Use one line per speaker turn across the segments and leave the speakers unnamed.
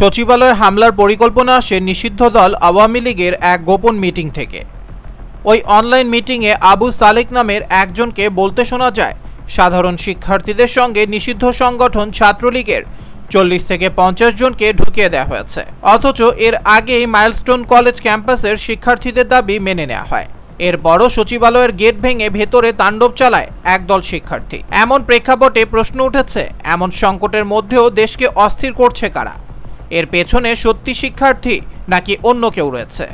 সচিবালয়ে হামলার পরিকল্পনা আসে নিষিদ্ধ দল আওয়ামী লীগের এক গোপন মিটিং থেকে। ওই অনলাইন মিটিংয়ে আবু সালেক নামের একজনকে বলতে শোনা যায়, সাধারণ শিক্ষার্থীদের সঙ্গে নিষিদ্ধ সংগঠন ছাত্রলীগের 40 থেকে 50 জনকে ঢুকিয়ে দেওয়া হয়েছে। অথচ এর আগেই মাইলস্টোন কলেজ ক্যাম্পাসের শিক্ষার্থীদের দাবি মেনে নেওয়া হয়। এরপরও সচিবালয়ের গেট ভেঙে ভেতরে তাণ্ডব চালায় একদল শিক্ষার্থী। এমন প্রেক্ষাপটে প্রশ্ন উঠেছে, এমন সংকটের মধ্যেও দেশকে অস্থির করছে কারা? এর পেছনে সত্যি শিক্ষার্থী নাকি অন্য কেউ রয়েছে?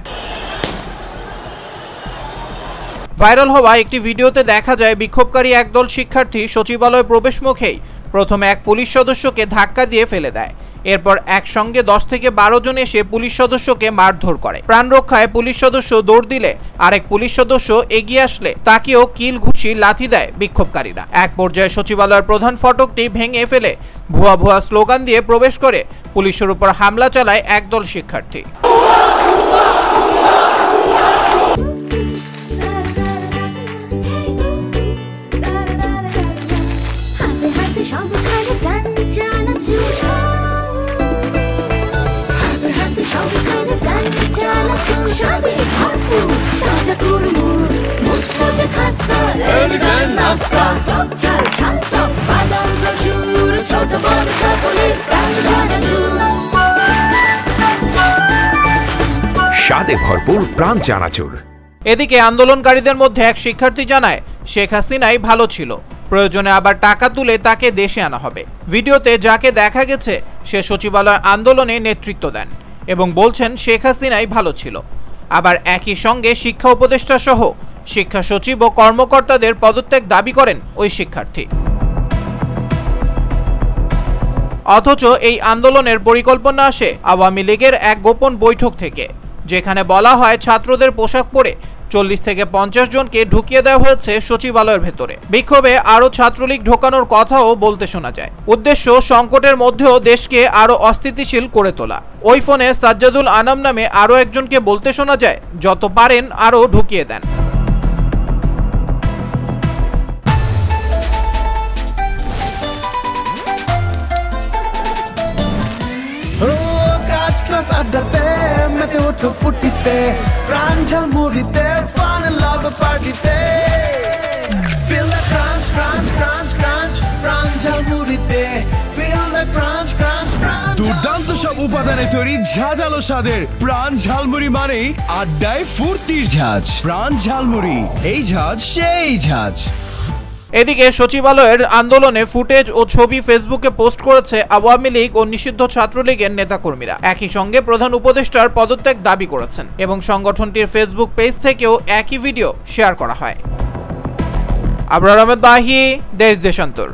ভাইরাল হওয়া একটি ভিডিওতে দেখা যায় বিক্ষোভকারী একদল শিক্ষার্থী সচিবালয় প্রবেশ মুখেই প্রথমে এক পুলিশ সদস্যকে ধাক্কা দিয়ে ফেলে দেয়। এরপর একসঙ্গে 10 থেকে 12 জন এসে পুলিশ সদস্যকে মারধর করে। প্রাণ রক্ষায় পুলিশ সদস্য দৌড় দিলে আরেক পুলিশ সদস্য এগিয়ে আসলে তাকেও কিল ঘুষি লাথি দেয় বিক্ষোভকারীরা। এক পর্যায়ে সচিবালয়ের প্রধান ফটকটি ভেঙে ফেলে ভুয়া ভুয়া স্লোগান দিয়ে প্রবেশ করে পুলিশের উপর হামলা চালায় একদল শিক্ষার্থী।
স্বাদে ভরপুর প্রাণ চানাচুর।
এদিকে আন্দোলনকারীদের মধ্যে এক শিক্ষার্থী জানায়, শেখ হাসিনাই ভালো ছিল, প্রয়োজনে আবার টাকা তুলে তাকে দেশে আনা হবে। ভিডিওতে যাকে দেখা গেছে সে সচিবালয় আন্দোলনে নেতৃত্ব দেন এবং বলছেন শেখ হাসিনাই ভালো ছিল। আবার একই সঙ্গে শিক্ষা উপদেষ্টা সহ শিক্ষা সচিব ও কর্মকর্তাদের পদত্যাগ দাবি করেন ওই শিক্ষার্থী। অথচ এই আন্দোলনের পরিকল্পনা আসে আওয়ামী লীগের এক গোপন বৈঠক থেকে, যেখানে বলা হয় ছাত্রদের পোশাক পরে 40 থেকে 50 জনকে ঢুকিয়ে দেওয়া হয়েছে সচিবালয়ের ভেতরে। বিক্ষোভে আরও ছাত্রলীগ ঢোকানোর কথাও বলতে শোনা যায়। উদ্দেশ্য সংকটের মধ্যেও দেশকে আরও অস্থিতিশীল করে তোলা। ওই ফোনে সাজ্জাদুল আনাম নামে আরও একজনকে বলতে শোনা যায়, যত পারেন আরও ঢুকিয়ে দেন।
ফুটিতে প্রাণ ঝালমুড়িতে ফান লাভ পার্টিতে ফিল দ্য ক্রাঞ্চ ক্রাঞ্চ ক্রাঞ্চ ক্রাঞ্চ প্রাণ ঝালমুড়িতে ফিল দ্য ক্রাঞ্চ ক্রাঞ্চ ক্রাঞ্চ।
দুর্দান্ত সব উপাদানে তৈরি ঝাঁঝালো স্বাদের প্রাণ ঝালমুড়ি মানেই আড্ডায় ফুর্তির ঝাঁজ। প্রাণ ঝালমুড়ি, এই ঝাঁজ সেই ঝাঁজ।
এদিকে সচিবালয়ের আন্দোলনে ফুটেজ ও ছবি ফেসবুকে পোস্ট করেছে আওয়ামী লীগ ও নিষিদ্ধ ছাত্রলীগের নেতাকর্মীরা। একই সঙ্গে প্রধান উপদেষ্টার পদত্যাগ দাবি করেছেন এবং সংগঠনটির ফেসবুক পেজ থেকেও একই ভিডিও শেয়ার করা হয়। আবরার আহমেদ দাহি, দেশ দেশান্তর।